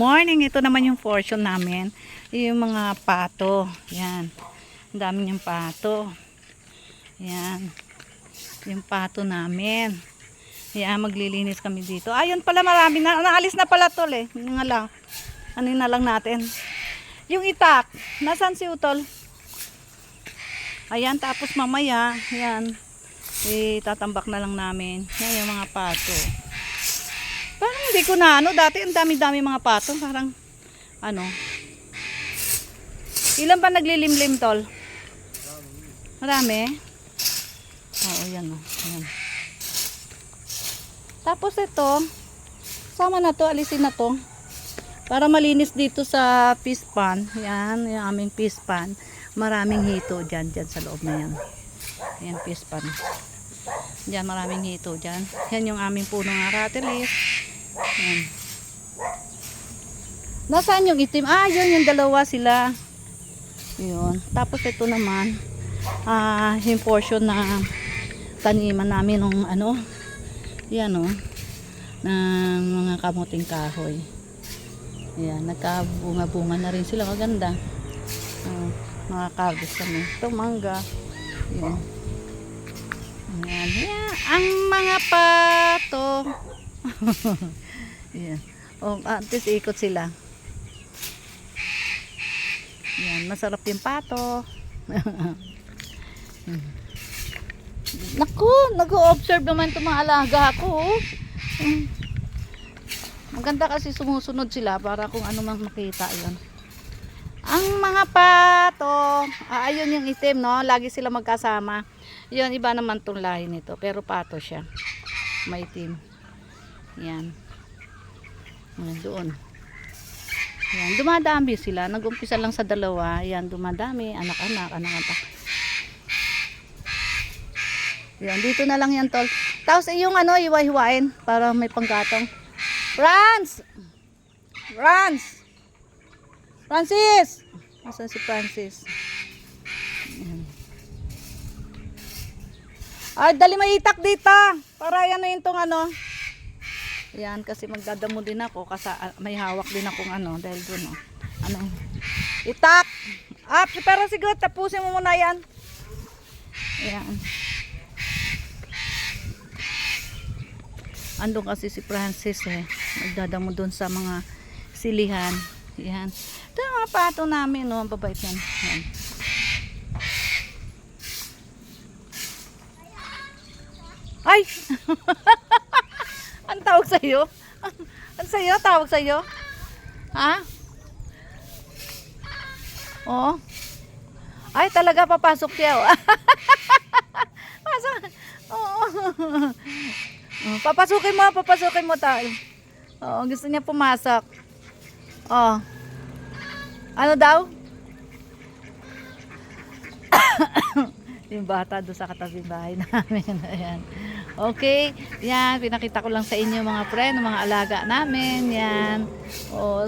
Morning, ito naman yung portion namin. Yung mga pato. Yan. Ang dami yung pato. Yan. Yung pato namin. Yan, maglilinis kami dito. Ayun pala, marami na. Naalis na pala tol eh. Yung nga lang. Ano na lang natin. Yung itak. Nasaan si Utol? Ayan, tapos mamaya. Yan. Tatambak na lang namin. Yan yung mga pato. Parang hindi ko na dati ang dami-dami mga pato, parang ilan pa naglilimlim tol? Marami? Oo, yan o. Yan. Tapos ito, sama na to, alisin na to. Para malinis dito sa fish pan. Yan, yung aming fish pan. Maraming hito dyan sa loob na yan. Yan, fish pan. Diyan, maraming hito dyan. Yan yung aming punong aratilis. Yan. Nasaan yung itim? Yun yung dalawa sila. Yun. Tapos ito naman, yung portion na taniman namin ng yan ng mga kamuting kahoy. Yan, nagkabunga-bunga na rin sila. Maganda. Mga kabis kami. Ito, mangga. Yun. Yan. Yan. Ang mga pato. Yan. At least ikot sila. Yan, masarap yung pato. Naku, nag-o-observe naman itong mga alaga ko. Maganda kasi sumusunod sila para kung ano mang makita yun. Ang mga pato, ayun yung itim, no? Lagi sila magkasama. Yun, iba naman tong lahi nito, pero pato siya. May itim. Yan. Yan, doon. Yan, dumadami sila. Nag-umpisa lang sa dalawa. Yan, dumadami. Anak-anak. Yan, dito na lang yan, tol. Tapos yung iwa-hiwain para may panggatong. Francis! Nasaan si Francis? Yan. Dali may itak dito. Para yan yung tong Yan, kasi magdadamo din ako kasi may hawak din akong dahil doon itak. Pero siguro tapusin mo muna yan. Yan. Andun kasi si Francis magdadamo doon sa mga silihan. Yan. Ito yung mga pato namin, no? Babait yan. Yan. Ay! Ang tawag sa'yo? Ano sa'yo? Tawag sa'yo? Ha? Oo. Ay, talaga papasok siya. Pasok. Oo. Papasukin mo tayo. Oo, gusto niya pumasok. Oo. Ano daw? Yung bata doon sa katabi bahay namin. Ayan. Okay, yan, pinakita ko lang sa inyo mga friend, mga alaga namin, yan.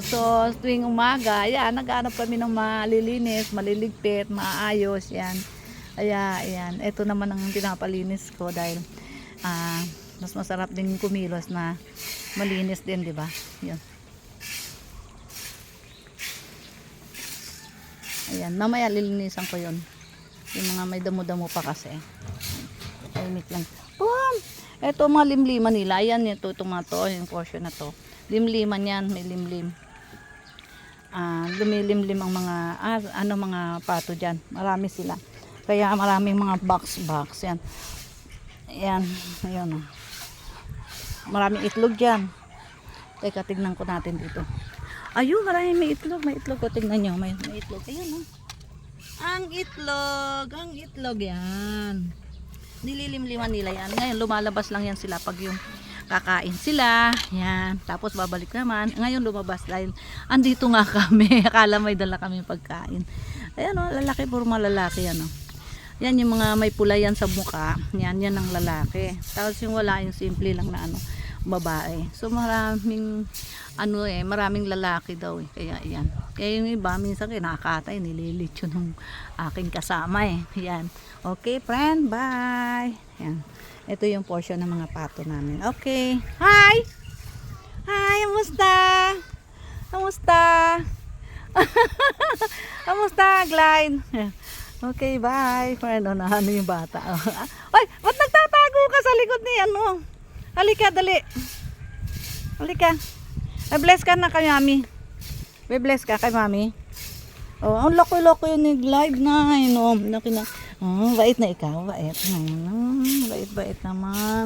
So, tuwing umaga, yan, naghanap kami ng malilinis, maliligpit, maayos, yan. Ayan, ito naman ang pinapalinis ko dahil mas masarap din kumilos na malinis din, di ba? Yan. Ayan, mamaya lilinisan ko yun. Yung mga may damo-damo pa kasi. Tahimik lang. Boom! Ito mga limliman nila. Ayan, itong mga to, yung portion na to. Limliman yan, may limlim. Lumilimlim ang mga, mga pato dyan. Marami sila. Kaya maraming mga box. Yan. Ayan, ayun. Maraming itlog dyan. Teka, tignan ko natin dito. Ayun, maraming may itlog. May itlog ko, tignan nyo. May itlog. Ayun, Ang itlog yan. Nililimliman nila yan. Ngayon lumalabas lang yan sila pag yung kakain sila. Yan. Tapos babalik naman. Ngayon lumabas dahil andito nga kami. Akala may dala kami pagkain. Ayan lalaki, puro malalaki yan Yan yung mga may pula yan sa mukha. Yan ang lalaki. Tapos yung wala, yung simple lang na babae. So maraming maraming lalaki daw Kaya yan. Kaya yung iba minsan kinakatay, nililitsyo ng aking kasama Yan. Okay, friend, bye. Yan. Ito yung portion ng mga pato namin. Okay. Hi. Kamusta? kamusta? Kamusta, Glide? Okay, bye. Ano na, ano yung bata? Ay, ba't nagtatago ka sa likod ni ano? Halika, dali. Halika. Bless ka na kay mami. Bless ka kay mami. Oh, ang loko-loko yun ni Glide na. Bait na ikaw, bait. Bait-bait naman.